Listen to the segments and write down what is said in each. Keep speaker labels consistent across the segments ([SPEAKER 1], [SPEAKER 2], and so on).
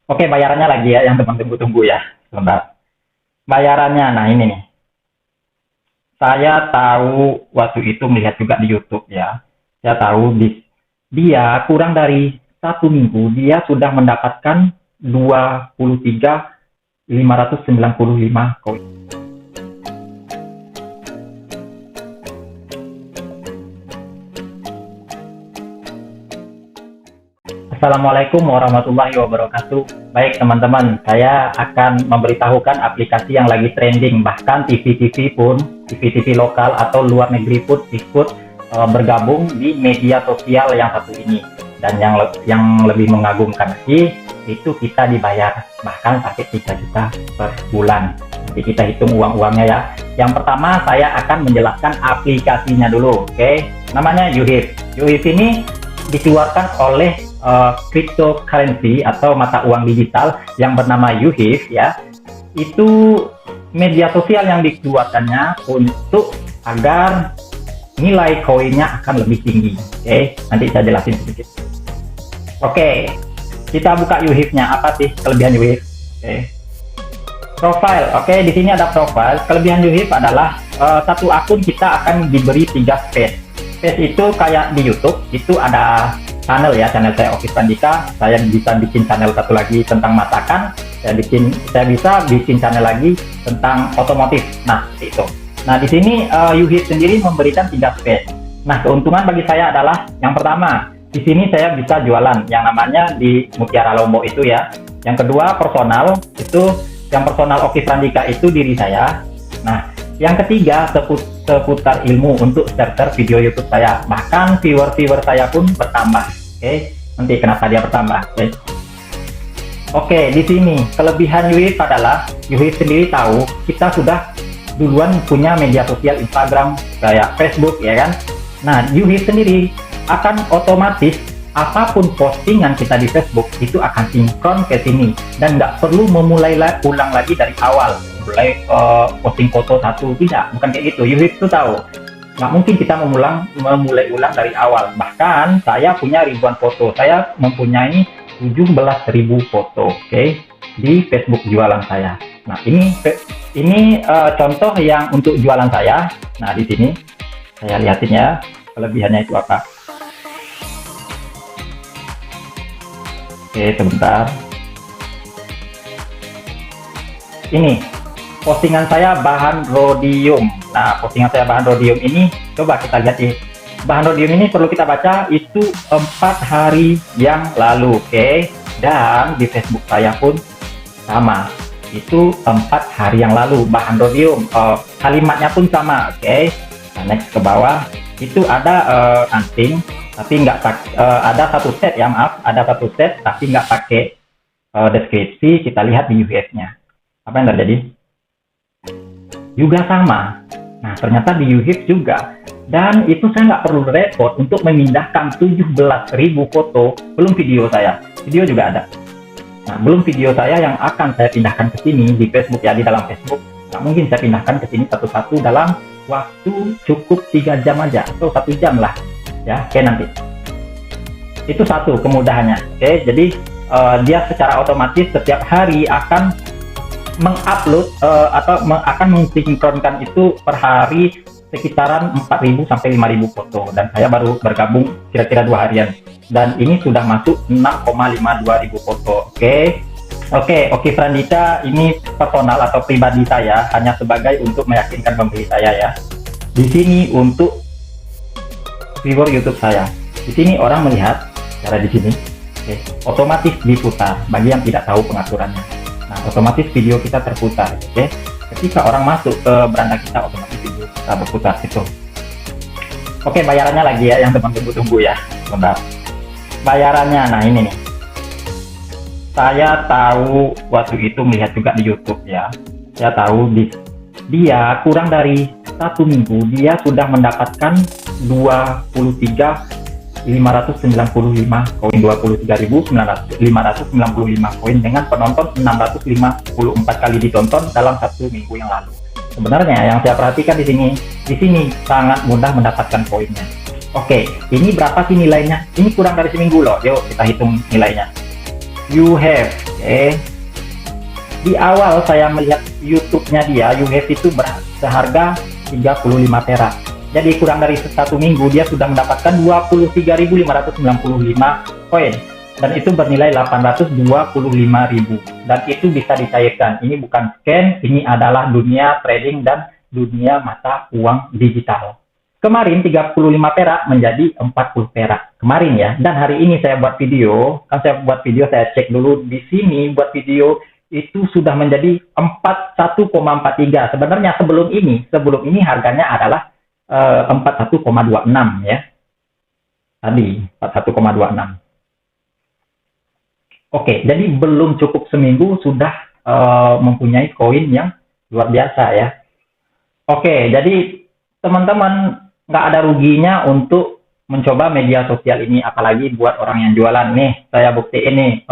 [SPEAKER 1] Oke, bayarannya lagi ya, yang teman tunggu-tunggu ya. Sebentar. Bayarannya, nah ini nih. Saya tahu waktu itu melihat juga di YouTube ya. Saya tahu dia kurang dari 1 minggu, dia sudah mendapatkan 23.595 koin. Assalamualaikum warahmatullahi wabarakatuh. Baik teman-teman, saya akan memberitahukan aplikasi yang lagi trending. Bahkan TV-TV lokal atau luar negeri pun ikut bergabung di media sosial yang satu ini. Dan yang lebih mengagumkan lagi, itu kita dibayar bahkan sampai 3 juta per bulan. Nanti kita hitung uang-uangnya ya. Yang pertama saya akan menjelaskan aplikasinya dulu, oke? Namanya YouHip. YouHip ini dikeluarkan oleh cryptocurrency atau mata uang digital yang bernama YouHip ya. Itu media sosial yang dikeluarkannya untuk agar nilai koinnya akan lebih tinggi. Oke, nanti saya jelasin sedikit. Oke, kita buka YouHip-nya. Apa sih kelebihan YouHip? Oke. Profile. Oke, di sini ada profile. Kelebihan YouHip adalah satu akun kita akan diberi 3 space. Space itu kayak di YouTube, itu ada channel ya, channel saya Oki Prandika. Saya bisa bikin channel satu lagi tentang masakan. Saya bisa bikin channel lagi tentang otomotif. Nah, itu. Nah, di sini YouHip sendiri memberikan 3 space. Nah, keuntungan bagi saya adalah yang pertama, di sini saya bisa jualan yang namanya di Mutiara Lombok itu ya. Yang kedua, personal, itu yang personal Oki Prandika itu diri saya. Nah, yang ketiga, seputar ilmu untuk starter video YouTube saya. Bahkan viewer saya pun bertambah. Oke, nanti kenapa dia bertambah? Oke, di sini kelebihan YouHip adalah YouHip sendiri tahu kita sudah duluan punya media sosial Instagram kayak Facebook ya kan. Nah, YouHip sendiri akan otomatis apapun postingan kita di Facebook itu akan sinkron ke sini dan nggak perlu memulai ulang lagi dari awal. Mulai posting foto satu, tidak, bukan kayak gitu. YouHip itu tahu nggak mungkin kita memulai ulang dari awal. Bahkan saya punya ribuan foto, saya mempunyai 17.000 foto, oke, di Facebook jualan saya. Nah, ini contoh yang untuk jualan saya. Nah, di sini saya lihatin ya kelebihannya itu apa. Oke, sebentar. Ini postingan saya bahan rhodium. Nah, postingan saya bahan rhodium ini, coba kita lihat ya. Bahan rhodium ini perlu kita baca itu 4 hari yang lalu, oke. Dan di Facebook saya pun sama, itu 4 hari yang lalu bahan rhodium. Kalimatnya pun sama, oke. Nah, next ke bawah itu ada anting, tapi nggak ada satu set ya, maaf, ada satu set tapi nggak pakai deskripsi. Kita lihat di YouHip-nya apa yang terjadi. Juga sama. Nah, ternyata di YouHip juga. Dan itu saya nggak perlu repot untuk memindahkan 17.000 foto, belum video saya. Video juga ada. Nah, belum video saya yang akan saya pindahkan ke sini di Facebook ya, di dalam Facebook. Nggak mungkin saya pindahkan ke sini satu-satu dalam waktu cukup 3 jam aja, atau 1 jam lah. Ya, oke nanti. Itu satu kemudahannya. Oke, jadi dia secara otomatis setiap hari akan mengupload atau akan mensinkronkan itu per hari sekitaran 4.000 sampai 5.000 foto, dan saya baru bergabung kira-kira 2 harian dan ini sudah masuk 6,52.000 foto. Oke, Oki Prandika ini personal atau pribadi saya, hanya sebagai untuk meyakinkan pembeli saya ya. Di sini untuk viewer YouTube saya. Di sini orang melihat cara di sini. Otomatis diputar bagi yang tidak tahu pengaturannya. Nah, otomatis video kita terputar, oke. Ketika orang masuk ke beranda kita, otomatis video kita berputar gitu. Oke, bayarannya lagi ya, yang teman tunggu-tunggu ya. Bentar. Bayarannya, nah ini nih. Saya tahu waktu itu melihat juga di YouTube ya. Saya tahu dia kurang dari 1 minggu, dia sudah mendapatkan 23.595 koin, 23.595 koin dengan penonton 654 kali ditonton dalam 1 minggu yang lalu. Sebenarnya yang saya perhatikan di sini sangat mudah mendapatkan koinnya. Oke, ini berapa sih nilainya? Ini kurang dari seminggu loh. Yuk kita hitung nilainya. YouHave. Oke. Di awal saya melihat YouTube-nya dia, YouHave itu seharga 35 perak. Jadi kurang dari 1 minggu dia sudah mendapatkan 23.595 koin. Dan itu bernilai 825.000. Dan itu bisa dicairkan. Ini bukan scam, ini adalah dunia trading dan dunia mata uang digital. Kemarin 35 perak menjadi 40 perak. Kemarin ya. Dan hari ini saya buat video. Saya cek dulu di sini buat video. Itu sudah menjadi 41,43. Sebenarnya sebelum ini harganya adalah 41,26 ya. Tadi 41,26. Oke, jadi belum cukup seminggu sudah mempunyai koin yang luar biasa ya. Oke, jadi teman-teman nggak ada ruginya untuk mencoba media sosial ini, apalagi buat orang yang jualan nih. Saya buktiin nih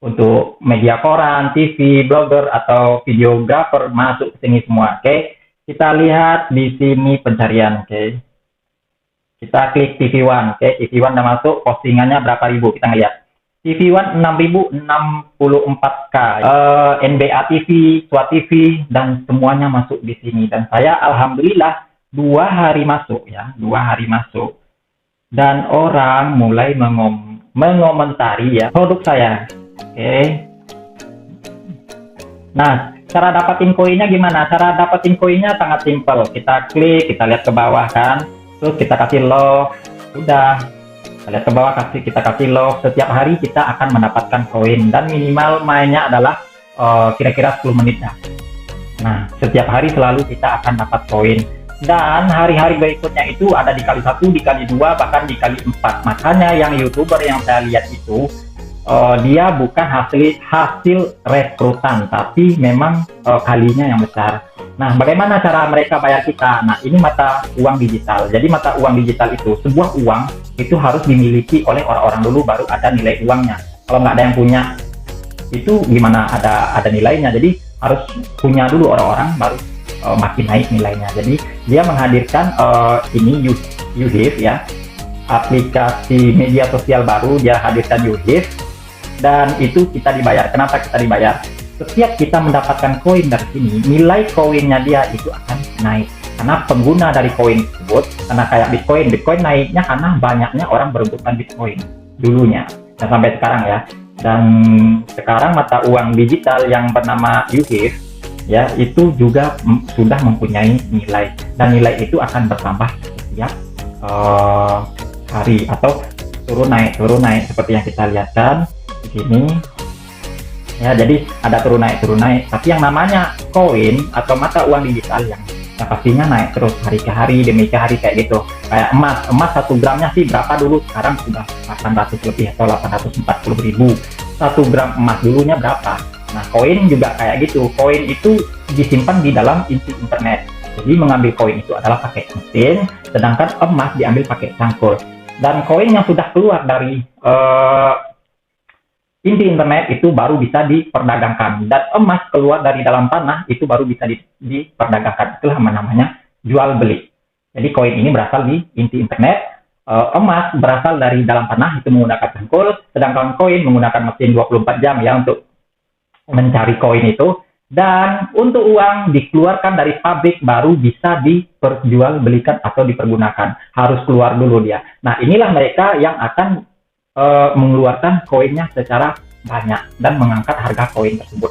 [SPEAKER 1] untuk media koran, TV, blogger atau videografer masuk ke sini semua. Oke, kita lihat di sini pencarian. Oke, kita klik TV One. Oke, TV One udah masuk, postingannya berapa ribu kita ngeliat. TV One 6.064k, NBA TV, SWAT TV, dan semuanya masuk di sini. Dan saya alhamdulillah 2 hari masuk ya, 2 hari masuk. Dan orang mulai mengomentari ya produk saya. Oke. Nah, cara dapatin koinnya gimana? Cara dapatin koinnya sangat simpel. Kita klik, kita lihat ke bawah kan, terus kita kasih love, udah. Kita lihat ke bawah, kita kasih love. Setiap hari kita akan mendapatkan koin dan minimal mainnya adalah kira-kira 10 menit dah. Nah, setiap hari selalu kita akan dapat koin. Dan hari-hari berikutnya itu ada dikali 1, dikali 2, bahkan dikali 4. Makanya yang YouTuber yang saya lihat itu dia bukan hasil rekrutan, tapi memang kalinya yang besar. Nah, bagaimana cara mereka bayar kita? Nah, ini mata uang digital. Jadi mata uang digital itu, sebuah uang itu harus dimiliki oleh orang-orang dulu baru ada nilai uangnya. Kalau nggak ada yang punya, itu gimana ada nilainya? Jadi harus punya dulu orang-orang baru makin naik nilainya. Jadi dia menghadirkan ini YouHave ya, aplikasi media sosial baru dia hadirkan YouHave. Dan itu kita dibayar. Kenapa kita dibayar? Setiap kita mendapatkan koin dari sini, nilai koinnya dia itu akan naik. Karena pengguna dari koin tersebut, karena kayak Bitcoin naiknya karena banyaknya orang berebutan Bitcoin dulunya. Dan sampai sekarang ya. Dan sekarang mata uang digital yang bernama YouHave ya, itu juga sudah mempunyai nilai. Dan nilai itu akan bertambah setiap hari atau turun naik seperti yang kita lihat kan di sini ya. Jadi ada turun naik, tapi yang namanya koin atau mata uang digital yang pastinya naik terus hari ke hari demi ke hari kayak gitu. Kayak emas 1 gramnya sih berapa dulu, sekarang sudah 800 lebih atau 840.000 1 gram emas dulunya berapa. Nah, koin juga kayak gitu. Koin itu disimpan di dalam inti internet. Jadi mengambil koin itu adalah pakai mesin, sedangkan emas diambil pakai cangkul. Dan koin yang sudah keluar dari inti internet itu baru bisa diperdagangkan, dan emas keluar dari dalam tanah itu baru bisa diperdagangkan. Itulah namanya jual beli. Jadi koin ini berasal di inti internet, emas berasal dari dalam tanah itu menggunakan cangkul, sedangkan koin menggunakan mesin 24 jam ya untuk mencari koin itu. Dan untuk uang dikeluarkan dari pabrik baru bisa diperjualbelikan atau dipergunakan, harus keluar dulu dia. Nah, inilah mereka yang akan mengeluarkan koinnya secara banyak dan mengangkat harga koin tersebut.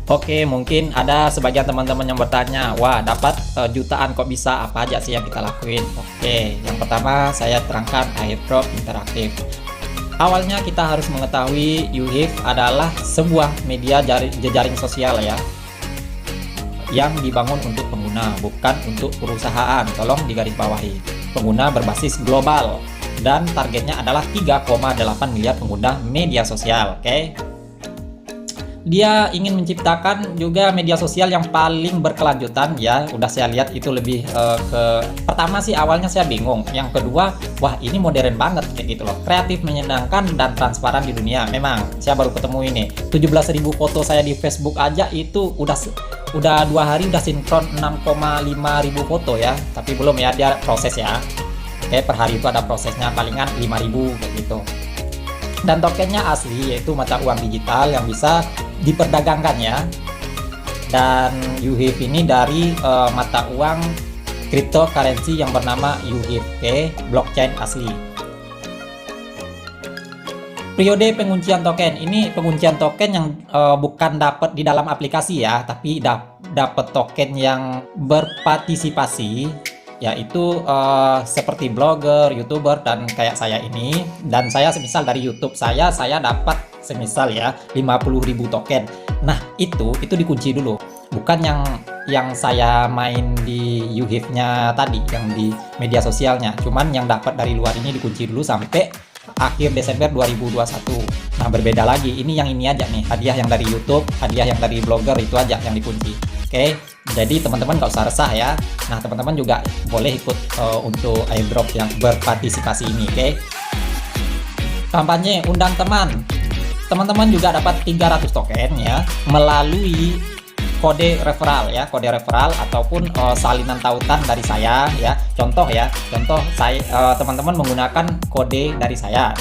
[SPEAKER 2] Oke, mungkin ada sebagian teman-teman yang bertanya, wah dapat jutaan kok bisa, apa aja sih yang kita lakuin? Oke, yang pertama saya terangkan airdrop interaktif. Awalnya kita harus mengetahui YouHave adalah sebuah media jejaring sosial ya, yang dibangun untuk pengguna, bukan untuk perusahaan. Tolong digarisbawahi. Pengguna berbasis global dan targetnya adalah 3,8 miliar pengguna media sosial. Oke. dia ingin menciptakan juga media sosial yang paling berkelanjutan ya. Udah saya lihat itu lebih ke pertama sih awalnya saya bingung. Yang kedua, wah ini modern banget kayak gitu loh. Kreatif, menyenangkan dan transparan di dunia. Memang saya baru ketemu ini. 17.000 foto saya di Facebook aja itu udah 2 hari udah sinkron 6,5 ribu foto ya. Tapi belum ya, dia proses ya. Oke, per hari itu ada prosesnya, palingan 5.000 kayak gitu. Dan tokennya asli, yaitu mata uang digital yang bisa diperdagangkan ya. Dan UHIF ini dari mata uang cryptocurrency yang bernama UHIF blockchain asli. Periode penguncian token ini, penguncian token yang bukan dapat di dalam aplikasi ya, tapi dapat token yang berpartisipasi, yaitu seperti blogger, youtuber, dan kayak saya ini. Dan saya semisal dari YouTube saya dapat semisal ya 50.000 token. Nah itu dikunci dulu, bukan yang saya main di UHIF-nya tadi, yang di media sosialnya. Cuman yang dapat dari luar ini dikunci dulu sampai akhir Desember 2021. Nah berbeda lagi, ini yang ini aja nih, hadiah yang dari YouTube, hadiah yang dari blogger itu aja yang dikunci. Oke, jadi teman-teman nggak usah resah ya. Nah teman-teman juga boleh ikut untuk airdrop yang berpartisipasi ini. Oke, kampanye undang teman. Teman-teman juga dapat 300 token ya melalui kode referral ya, kode referral ataupun salinan tautan dari saya ya. Contoh saya teman-teman menggunakan kode dari saya.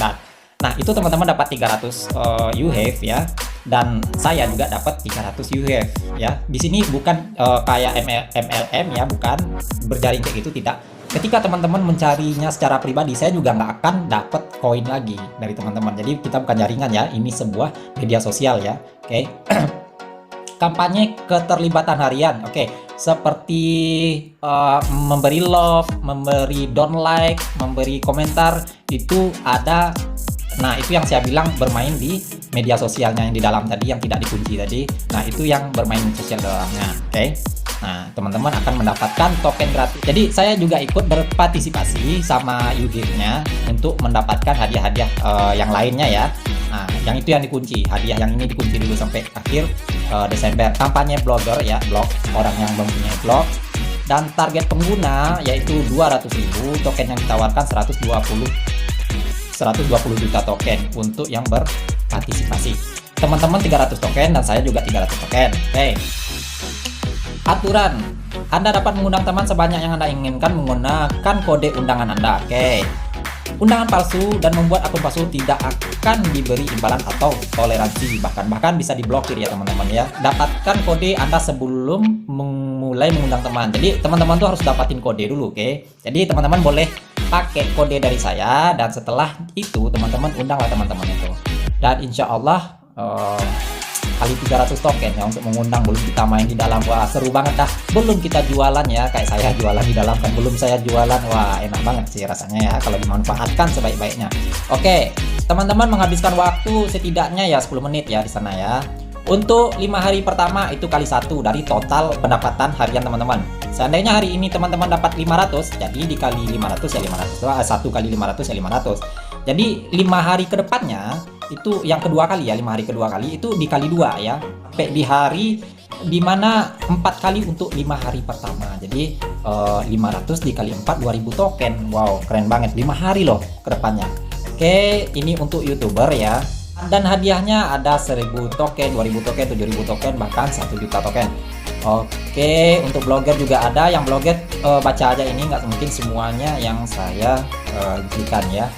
[SPEAKER 2] Nah itu teman-teman dapat 300 UHIF ya, dan saya juga dapat 300 UHIF ya. Di sini bukan kayak MLM ya, bukan berjaring kayak gitu, tidak. Ketika teman-teman mencarinya secara pribadi, saya juga nggak akan dapat koin lagi dari teman-teman. Jadi kita bukan jaringan ya, ini sebuah media sosial ya. Oke. Kampanye keterlibatan harian, oke, seperti memberi love, memberi don't like, memberi komentar, itu ada. Nah itu yang saya bilang bermain di media sosialnya yang di dalam tadi, yang tidak dikunci tadi. Nah itu yang bermain sosial dalamnya, oke. Nah teman-teman akan mendapatkan token gratis. Jadi saya juga ikut berpartisipasi sama UHIF-nya untuk mendapatkan hadiah-hadiah yang lainnya ya. Nah yang itu yang dikunci, hadiah yang ini dikunci dulu sampai akhir Desember. Kampanye blogger ya, blog, orang yang mempunyai blog. Dan target pengguna yaitu 200.000, token yang ditawarkan 120 juta token untuk yang berpartisipasi. Teman-teman 300 token dan saya juga 300 token. Oke. Aturan, Anda dapat mengundang teman sebanyak yang Anda inginkan menggunakan kode undangan Anda. Oke. Undangan palsu dan membuat akun palsu tidak akan diberi imbalan atau toleransi, bahkan bisa diblokir ya teman-teman ya. Dapatkan kode Anda sebelum mulai mengundang teman. Jadi teman-teman tuh harus dapatin kode dulu, oke. Jadi teman-teman boleh pakai kode dari saya, dan setelah itu teman-teman undanglah teman-teman itu. Dan insya Allah kali 300 token ya untuk mengundang, belum kita main di dalam. Wah seru banget dah, belum kita jualan ya, kayak saya jualan di dalam kan, belum saya jualan. Wah enak banget sih rasanya ya kalau dimanfaatkan sebaik-baiknya. Oke, teman-teman menghabiskan waktu setidaknya ya 10 menit ya di sana ya. Untuk 5 hari pertama itu kali 1 dari total pendapatan harian teman-teman. Seandainya hari ini teman-teman dapat 500, jadi dikali 500 ya 500. 1 kali 500 ya 500. Jadi 5 hari ke depannya itu yang kedua kali ya, 5 hari kedua kali itu dikali 2 ya, sampai di hari dimana 4 kali untuk 5 hari pertama. Jadi 500 dikali 4 2000 token. Wow keren banget, 5 hari loh ke depannya. Oke, ini untuk YouTuber ya. Dan hadiahnya ada 1000 token, 2000 token, 7000 token, bahkan 1 juta token. Oke, untuk blogger juga ada. Yang blogger baca aja ini, nggak mungkin semuanya yang saya berikan ya.